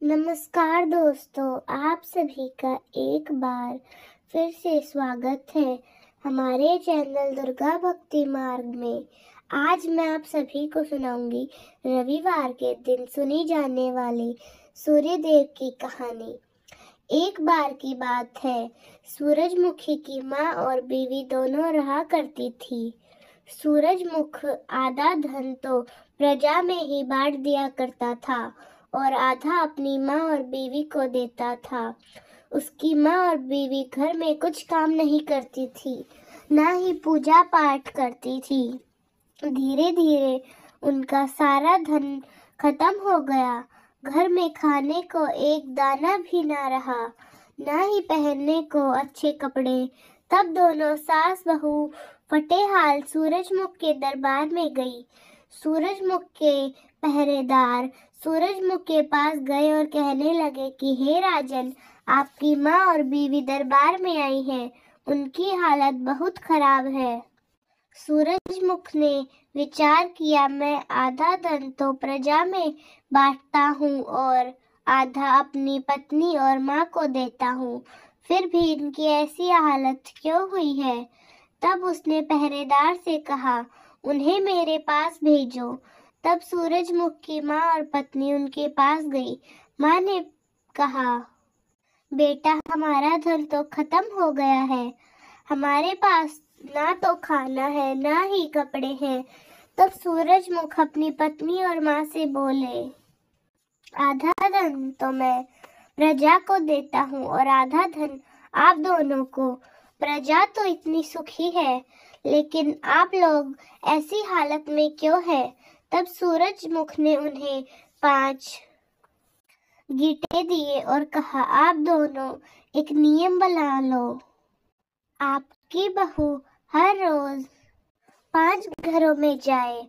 नमस्कार दोस्तों, आप सभी का एक बार फिर से स्वागत है हमारे चैनल दुर्गा भक्ति मार्ग में। आज मैं आप सभी को सुनाऊंगी रविवार के दिन सुनी जाने वाली सूर्यदेव की कहानी। एक बार की बात है, सूरजमुखी की माँ और बीवी दोनों रहा करती थी। सूरजमुख आधा धन तो प्रजा में ही बांट दिया करता था और आधा अपनी माँ और बीवी को देता था। उसकी माँ और बीवी घर में कुछ काम नहीं करती थी, ना ही पूजा पाठ करती थी। धीरे धीरे उनका सारा धन खत्म हो गया। घर में खाने को एक दाना भी ना रहा, ना ही पहनने को अच्छे कपड़े। तब दोनों सास बहू फटेहाल सूरजमुख के दरबार में गई। सूरजमुख के पहरेदार सूरजमुख के पास गए और कहने लगे कि हे राजन, आपकी माँ और बीवी दरबार में आई हैं, उनकी हालत बहुत खराब है। सूरजमुख ने विचार किया, मैं आधा धन तो प्रजा में बांटता हूँ और आधा अपनी पत्नी और माँ को देता हूँ, फिर भी इनकी ऐसी हालत क्यों हुई है। तब उसने पहरेदार से कहा, उन्हें मेरे पास भेजो। तब सूरजमुख की माँ और पत्नी उनके पास गई। माँ ने कहा, बेटा, हमारा धन तो खत्म हो गया है, हमारे पास ना तो खाना है ना ही कपड़े हैं। तब सूरजमुख अपनी पत्नी और माँ से बोले, आधा धन तो मैं प्रजा को देता हूँ और आधा धन आप दोनों को। प्रजा तो इतनी सुखी है, लेकिन आप लोग ऐसी हालत में क्यों है। तब सूरजमुख ने उन्हें 5 गीटे दिए और कहा, आप दोनों एक नियम बना लो। आपकी बहू हर रोज 5 घरों में जाए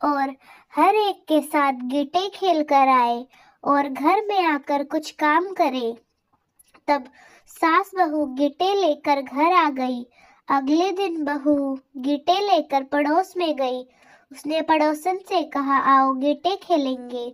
और हर एक के साथ गीटे खेल कर आए और घर में आकर कुछ काम करे। तब सास बहू गीटे लेकर घर आ गई। अगले दिन बहू गीटे लेकर पड़ोस में गई। उसने पड़ोसन से कहा, आओ गीटे खेलेंगे।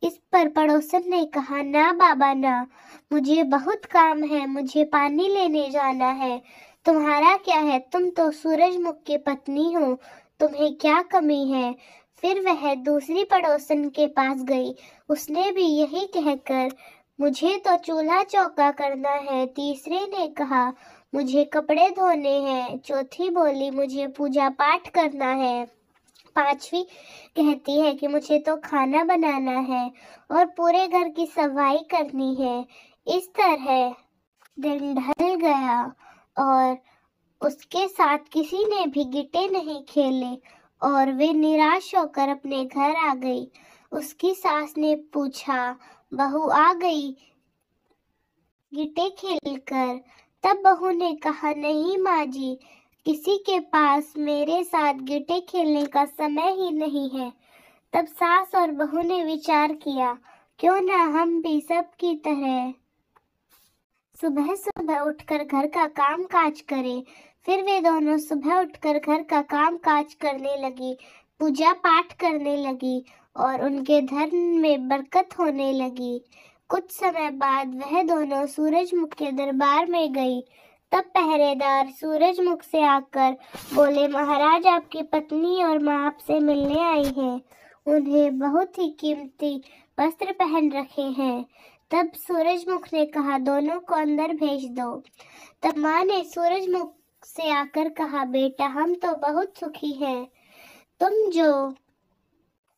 इस पर पड़ोसन ने कहा, ना बाबा ना, मुझे बहुत काम है, मुझे पानी लेने जाना है। तुम्हारा क्या है, तुम तो सूरजमुख की पत्नी हो, तुम्हें क्या कमी है। फिर वह दूसरी पड़ोसन के पास गई। उसने भी यही कहकर, मुझे तो चूल्हा चौका करना है। तीसरे ने कहा, मुझे कपड़े धोने हैं। चौथी बोली, मुझे पूजा पाठ करना है। पांचवी कहती है कि मुझे तो खाना बनाना है और पूरे घर की सफाई करनी है। इस तरह दिन ढल गया और उसके साथ किसी ने भी गीटे नहीं खेले और वे निराश होकर अपने घर आ गई। उसकी सास ने पूछा, बहू आ गई गीटे खेलकर। तब बहू ने कहा, नहीं माँ जी, किसी के पास मेरे साथ गीटे खेलने का समय ही नहीं है। तब सास और बहू ने विचार किया, क्यों ना हम भी सब की तरह सुबह सुबह उठकर घर का काम काज करें। फिर वे दोनों सुबह उठकर घर का काम काज करने लगी, पूजा पाठ करने लगी और उनके धन में बरकत होने लगी। कुछ समय बाद वह दोनों सूरजमुख के दरबार में गई। तब पहरेदार सूरजमुख से आकर बोले, महाराज, आपकी पत्नी और माँ आपसे मिलने आई हैं। उन्हें बहुत ही कीमती वस्त्र पहन रखे हैं। तब सूरजमुख ने कहा, दोनों को अंदर भेज दो। तब माँ ने सूरजमुख से आकर कहा, बेटा, हम तो बहुत सुखी हैं। तुम जो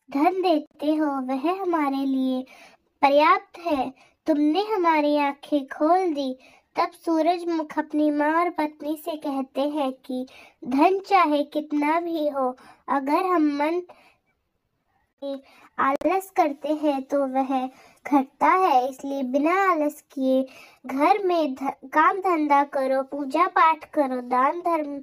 धन देते हो वह हमारे लिए पर्याप्त है। तुमने हमारी आंखें खोल दी। तब सूरजमुख अपनी माँ और पत्नी से कहते हैं कि धन चाहे कितना भी हो, अगर हम मन में आलस करते हैं तो वह घटता है। इसलिए बिना आलस किए घर में काम धंधा करो, पूजा पाठ करो, दान धर्म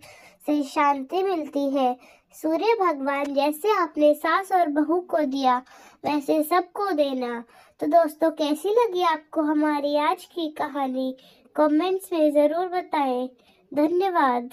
से शांति मिलती है। सूर्य भगवान जैसे आपने सास और बहू को दिया, वैसे सबको देना। तो दोस्तों, कैसी लगी आपको हमारी आज की कहानी? कमेंट्स में ज़रूर बताएं। धन्यवाद।